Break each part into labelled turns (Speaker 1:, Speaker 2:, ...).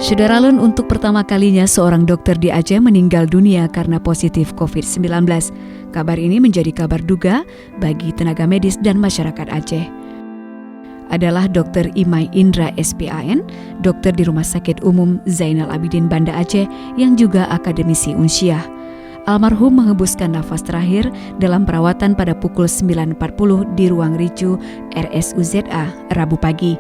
Speaker 1: Syederalun, untuk pertama kalinya seorang dokter di Aceh meninggal dunia karena positif COVID-19. Kabar ini menjadi kabar duka bagi tenaga medis dan masyarakat Aceh. Adalah Dr. Imai Indra SPAN, dokter di Rumah Sakit Umum Zainal Abidin Banda Aceh yang juga akademisi Unsyah. Almarhum menghembuskan nafas terakhir dalam perawatan pada pukul 9.40 di ruang Ricu RSUZA Rabu pagi.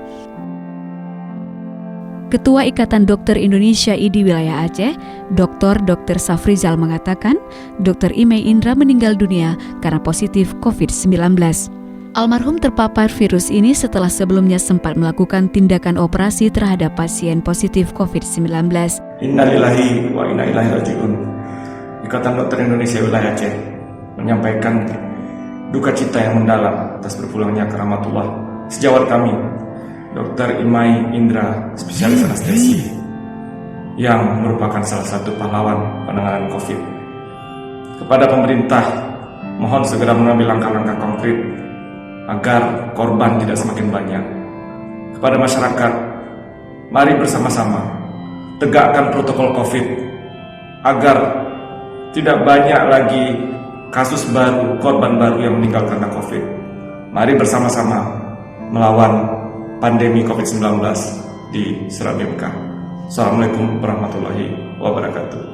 Speaker 1: Ketua Ikatan Dokter Indonesia IDI Wilayah Aceh, Dr. Safrizal mengatakan, Dr. Imai Indra meninggal dunia karena positif COVID-19. Almarhum terpapar virus ini setelah sebelumnya sempat melakukan tindakan operasi terhadap pasien positif COVID-19.
Speaker 2: Innalillahi wa inna ilaihi raji'un. Ikatan Dokter Indonesia Wilayah Aceh menyampaikan duka cita yang mendalam atas berpulangnya keramatullah sejawat kami, Dr. Imai Indra, spesialis anestesi, yang merupakan salah satu pahlawan penanganan COVID. Kepada pemerintah, mohon segera mengambil langkah-langkah konkret agar korban tidak semakin banyak. Kepada masyarakat, mari bersama-sama tegakkan protokol COVID agar tidak banyak lagi kasus baru, korban baru yang meninggal karena COVID. Mari bersama-sama melawan pandemi COVID-19 di Seram Mekah. Assalamualaikum warahmatullahi wabarakatuh.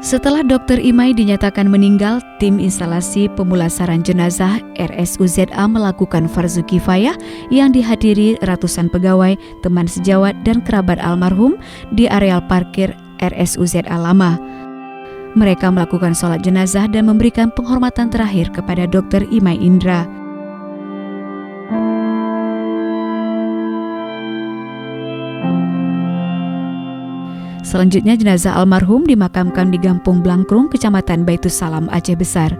Speaker 1: Setelah Dr. Imai dinyatakan meninggal, tim instalasi pemulasaran jenazah RSUZA melakukan farzu kifayah yang dihadiri ratusan pegawai, teman sejawat dan kerabat almarhum di areal parkir RSUZA lama. Mereka melakukan sholat jenazah dan memberikan penghormatan terakhir kepada Dr. Imai Indra. Selanjutnya jenazah almarhum dimakamkan di Gampung Blangkrung, Kecamatan Baitussalam, Aceh Besar.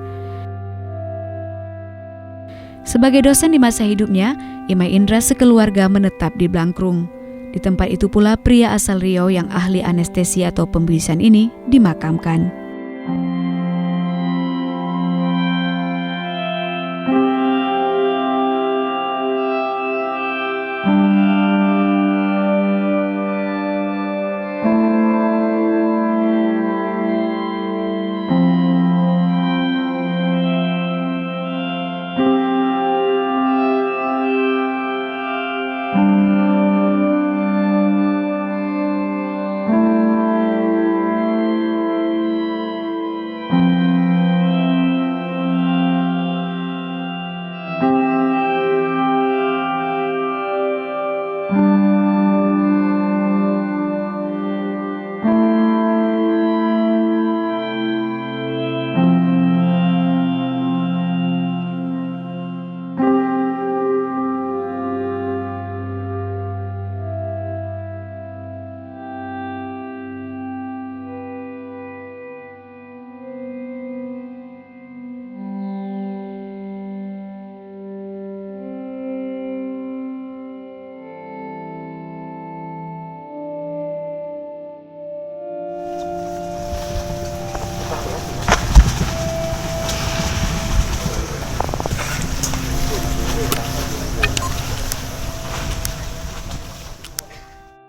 Speaker 1: Sebagai dosen di masa hidupnya, Imai Indra sekeluarga menetap di Blangkrung. Di tempat itu pula pria asal Riau yang ahli anestesi atau pembiusan ini dimakamkan.